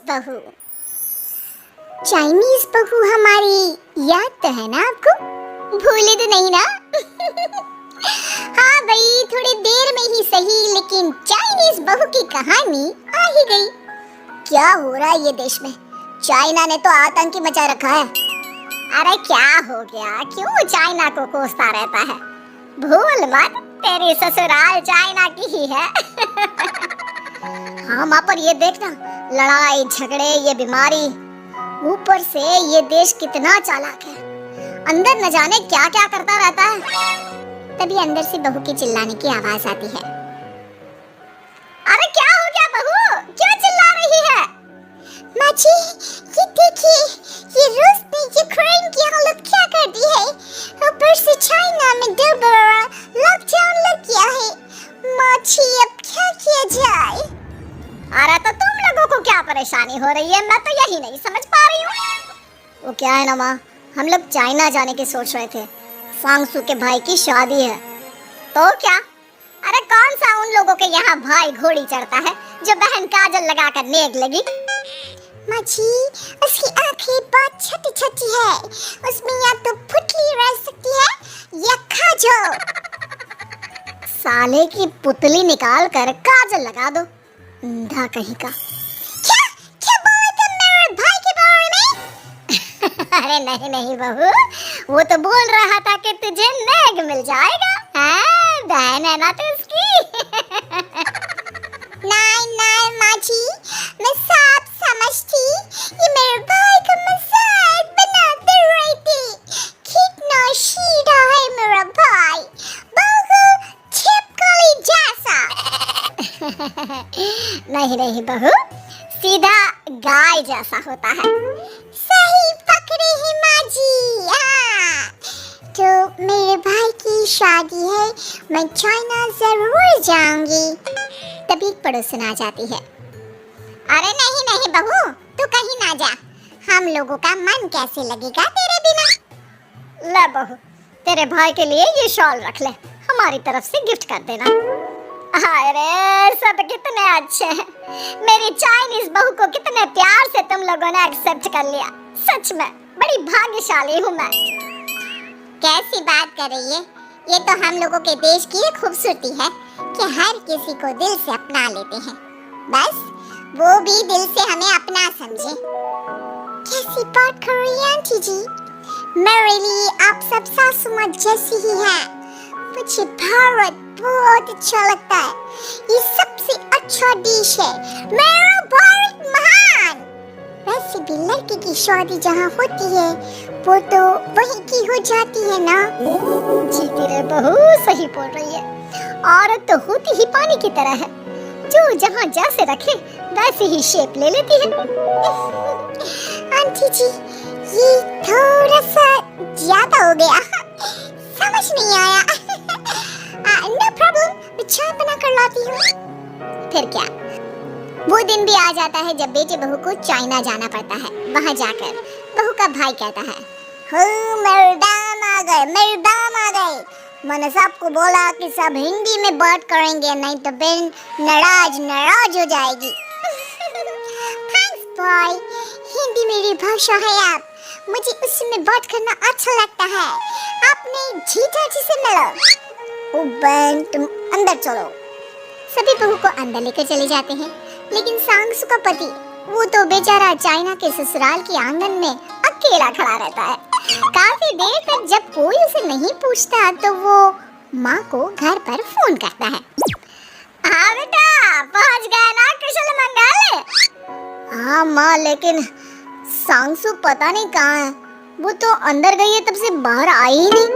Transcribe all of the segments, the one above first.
बहू। चाइनीज बहू हमारी याद तो है ना आपको? भूले तो नहीं ना? हाँ भाई, थोड़ी देर में ही सही, लेकिन चाइनीज बहू की कहानी आ ही गई। क्या हो रहा है ये देश में? चाइना ने तो आतंक ही मचा रखा है। अरे क्या हो गया? क्यों चाइना को कोसता रहता है? भूल मत, तेरी ससुराल चाइना की ही है। हाँ माँ, पर ये देखना, लड़ाई झगड़े, ये बीमारी, ऊपर से ये देश कितना चालाक है। अंदर न जाने क्या क्या करता रहता है। तभी अंदर से बहू की चिल्लाने की आवाज आती है। अरे क्या हो गया बहू, क्यों चिल्ला रही है? माँ जी, ये देखिए, ये रूस ने यूक्रेन की हालत क्या कर दी है। ऊपर से चाइना में दोबारा लॉकडाउन लग गया है। माँ जी, अब क्या किया जाए? अरे तो तुम लोगों को क्या परेशानी हो रही है? मैं तो यही नहीं समझ पा रही हूँ। वो क्या है ना माँ, हम लोग चाइना जाने की सोच रहे थे। सांगसू के भाई की शादी है। तो क्या? अरे कौन सा उन लोगों के यहाँ भाई घोड़ी चढ़ता है जो बहन काजल लगाकर नेक लगी? माँ जी, उसकी आंखें बहुत छोटी छोटी है, उसमें या तो पुतली रह सकती है या काजल। साले की पुतली निकाल कर काजल लगा दो, अंधा कहीं का। क्या क्या बोले तुम मेरे भाई के बारे में? अरे नहीं नहीं बहू, वो तो बोल रहा था कि तुझे नेग मिल जाएगा। हाँ, बहन है ना तू उसकी। नहीं नहीं माँ जी, मैं सब समझती, ये मेरे भाई का मजाक बनाते रही थी। कितना सीधा है मेरा भाई, बिल्कुल छिपकली जैसा। नहीं नहीं बहू, सीधा गाय जैसा होता है। सही पकड़े हैं माँ जी। हाँ, तो मेरे भाई की शादी है, मैं चाइना जरूर जाऊंगी। तभी एक पड़ोसन आ जाती है। अरे नहीं नहीं बहू, तू कहीं ना जा, हम लोगों का मन कैसे लगेगा तेरे बिना। ले बहू, तेरे भाई के लिए ये शॉल रख ले, हमारी तरफ से गिफ्ट कर देना। अरे सब कितने अच्छे हैं। मेरी चाइनीज बहू को कितने प्यार से तुम लोगों ने एक्सेप्ट कर लिया। सच में बड़ी भाग्यशाली हूँ मैं। कैसी बात कर रही है? ये तो हम लोगों के देश की एक खूबसूरती है कि हर किसी को दिल से अपना लेते हैं, बस वो भी दिल से हमें अपना समझे। कैसी बात कर रही है आंटी जी? मेरे लिए आप सब सासू माँ जैसी ही हैं। मुझे भारत बहुत अच्छा लगता है, ये सबसे अच्छा देश है। मेरा भारत महान। वैसे भी लड़की की शादी जहाँ होती है वो तो वहीं की हो जाती है ना? जी तेरे बहू सही बोल रही है। औरत तो होती ही पानी की तरह है, जो जहाँ जैसे रखे वैसे ही शेप ले लेती है। आंटी जी, ये थोड़ा सा ज्यादा हो गया, समझ नहीं आया। नो प्रॉब्लम, मैं चाय बना कर लाती हूँ। फिर क्या, वो दिन भी आ जाता है जब बेटे बहू को चाइना जाना पड़ता है। वहाँ जाकर बहू का भाई कहता है, मेरे दाम आ गए, मेरे दाम आ गए। मैंने सबको बोला कि सब हिंदी में बात करेंगे, नहीं तो बहन नाराज हो जाएगी। थैंक्स बॉय, हिंदी मेरी भाषा है। आप मुझे उसमें बात करना अच्छा लगता है। आपने जीजा जी से मिलो। ओ बहन, तुम अंदर चलो। सभी बहू को अंदर लेकर चले जाते हैं, लेकिन सांगसू का पति, वो तो बेचारा चाइना के ससुराल के आंगन में अकेला खड़ा रहता है। काफी देर तक जब कोई उसे नहीं पूछता तो वो माँ को घर पर फोन करता है। हाँ बेटा, पहुँच गए ना कुशल मंगल? हाँ माँ, लेकिन सांगसू पता नहीं कहाँ है, वो तो अंदर गई है, तब से बाहर आई ही नहीं।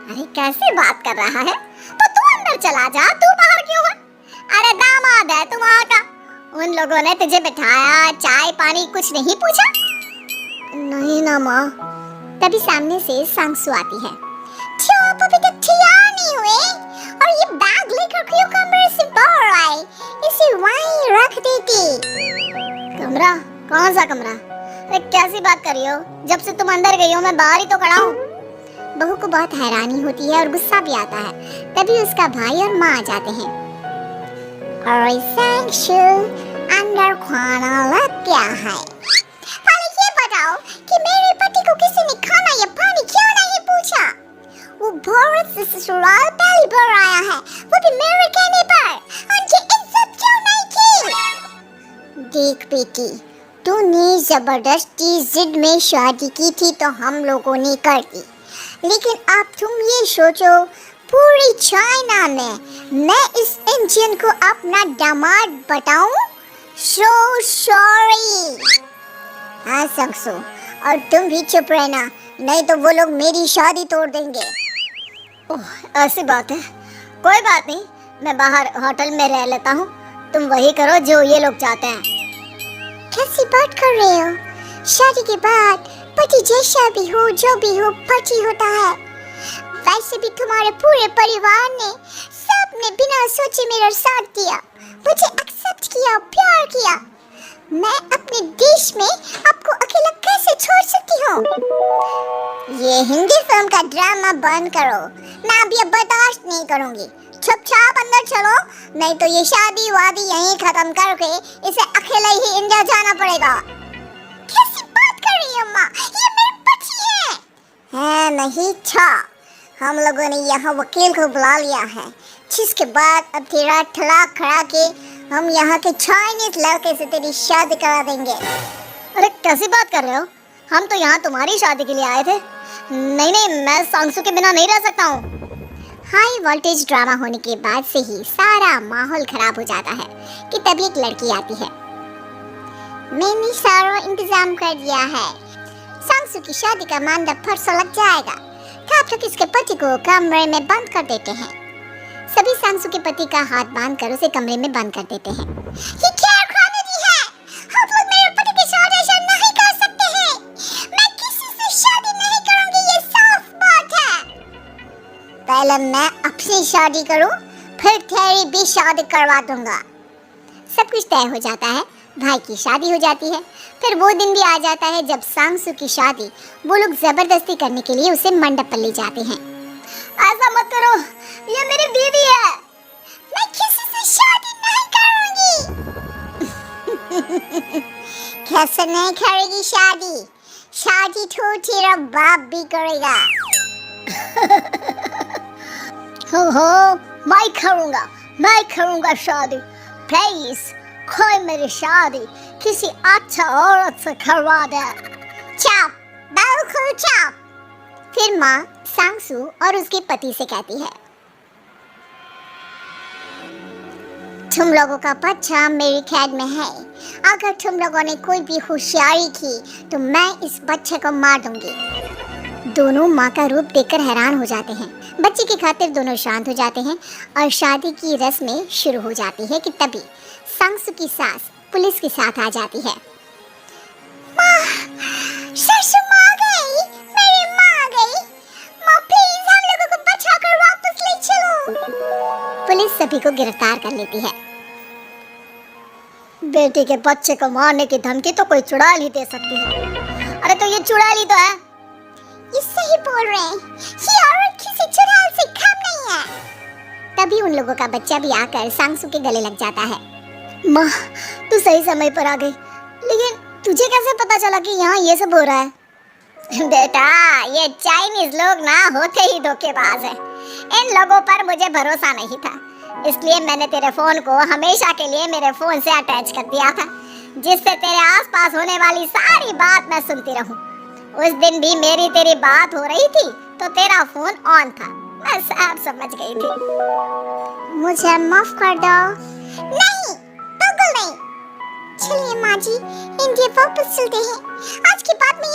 अरे कैसे बात कर रहा है? तो तू अंदर चला जा, तू बाहर क्यों है? अरे दामाद है तू वहाँ का, उन लोगों ने तुझे बिठाया, चाय पानी कुछ नहीं पूछा? नहीं ना माँ। तभी सामने से सांगसू आती है। आप अभी तक तैयार नहीं हुए और ये बैग लेकर क्यों कमरे से बाहर आए? इसे वहीं रख देती। कमरा? कौन सा कमरा? अरे कैसी बात कर रही हो? जब से तुम अंदर गई हो मैं बाहर ही तो खड़ा हूँ। बहू को बहुत हैरानी होती है और गुस्सा भी आता है। तभी उसका भाई और माँ आ जाते हैं। अरे सांगसू, अंदर खाना लग गया क्या है? पहले ये बताओ कि मेरे पति को किसी ने खाना या पानी क्यों नहीं पूछा? वो भारत से ससुराल पहली बार आया है, वो भी मेरे कहने पर। उनकी इज्जत क्यों नहीं की? देख बेटी, तूने जबरदस्ती जिद में शादी की थी तो हम लोगों ने कर दी, लेकिन अब तुम ये सोचो, पूरी चाइना में मैं इस इंडियन को अपना दामाद बताऊं? So sorry। हाँ संगसु, और तुम भी चुप रहना, नहीं तो वो लोग मेरी शादी तोड़ देंगे। ओह, ऐसी बात है। कोई बात नहीं, मैं बाहर होटल में रह लेता हूँ, तुम वही करो जो ये लोग चाहते हैं। कैसी बात कर रहे हो? शादी के बाद पति जैसा भी हो, जो भी हो, पति होता है। वैसे भी तुम्हारे पूरे परिवार ने सबने बिना सोचे मेरा साथ दिया, मुझे एक्सेप्ट किया, प्यार किया। मैं अपने देश में आपको अकेला कैसे छोड़ सकती हूँ? ये हिंदी फिल्म का ड्रामा बंद करो, मैं अब ये बर्दाश्त नहीं करूँगी। चुपचाप अंदर चलो, नहीं तो ये शादी वादी यहीं खत्म करके इसे अकेला ही इंडिया जाना पड़ेगा। कैसी बात कर रही है अम्मा? ये मेरे पति है नहीं था। हम लोगों ने यहाँ वकील को बुला लिया है, जिसके बाद अब तेरा तलाक करा के हम यहाँ के चाइनीज लड़के से तेरी शादी करा देंगे। अरे कैसी बात कर रहे हो? हम तो यहाँ तुम्हारी शादी के लिए आए थे। नहीं, मैं सांगसू के बिना नहीं रह सकता हूँ। हाई वोल्टेज ड्रामा होने के बाद से ही सारा माहौल खराब हो जाता है कि तभी एक लड़की आती है। मैंने सारा इंतजाम कर दिया है, सांगसू की शादी का मंडप परसों लग जाएगा। तब तक इसके पति को कमरे में बंद कर देते हैं। सभी सांगसू के पति का हाथ बांध कर उसे कमरे में बंद कर देते हैं। ये क्या खानदानी है? आप लोग मेरे पति के साथ ऐसा नहीं कर सकते हैं। मैं किसी से शादी नहीं करूंगी, ये साफ बात है। पहले मैं अपनी शादी करूं, फिर तेरी भी शादी करवा दूंगा। सब कुछ तय हो जाता है, भाई की शादी हो जाती है। फिर वो दिन भी आ जाता है जब सांगसू की शादी वो लोग जबरदस्ती करने के लिए उसे मंडप पर ले जाते हैं। ऐसा मत करो, ये मेरी बीवी है। मैं किसी से शादी नहीं करूंगी। कैसे नहीं करेगी शादी? शादी तो तेरा बाप भी करेगा। हो, मैं करूंगा शादी। प्लीज कोई मेरी शादी किसी अच्छा औरत से करवा दे। चुप, बिल्कुल चुप। फिर माँ सांगसू और उसके पति से कहती है, तुम लोगों का बच्चा मेरी कैद में है। अगर तुम लोगों ने कोई भी होशियारी की तो मैं इस बच्चे को मार दूंगी। दोनों माँ का रूप देखकर हैरान हो जाते हैं। बच्चे की खातिर दोनों शांत हो जाते हैं और शादी की रस्में शुरू हो जाती है कि तभी सांगसू की सास पुलिस के साथ आ जाती है। माँ, सासू माँ आ गई, मेरी माँ आ गई। माँ प्लीज हम लोगों को बचाकर वापस ले चलो। पुलिस सभी को गिरफ्तार कर लेती है। बेटी के बच्चे को मारने की धमकी तो कोई चुड़ैल ही दे सकती है। अरे तो ये चुड़ैल ही तो है। ये सही बोल रहे हैं, ये औरत किसी चुड़ैल से कम नहीं है। तभी उन लोगों का बच्चा भी आकर सांगसू के गले लग जाता है। माँ, तू सही समय पर आ गई, लेकिन तुझे कैसे पता चला कि यहाँ ये सब हो रहा है? बेटा, ये चाइनीज लोग ना होते ही धोखेबाज है। इन लोगों पर मुझे भरोसा नहीं था, इसलिए मैंने तेरे फोन को हमेशा के लिए मेरे फोन से अटैच कर दिया था, जिससे तेरे आसपास होने वाली सारी बात मैं सुनती रहूं। उस दिन भी मेरी तेरी बात हो रही थी तो तेरा फोन ऑन था, मैं सब समझ गई थी। मुझे माफ कर दो। नहीं, बिल्कुल नहीं। चलिए माँ जी, इंडिया वापस चलते हैं। आज की बात में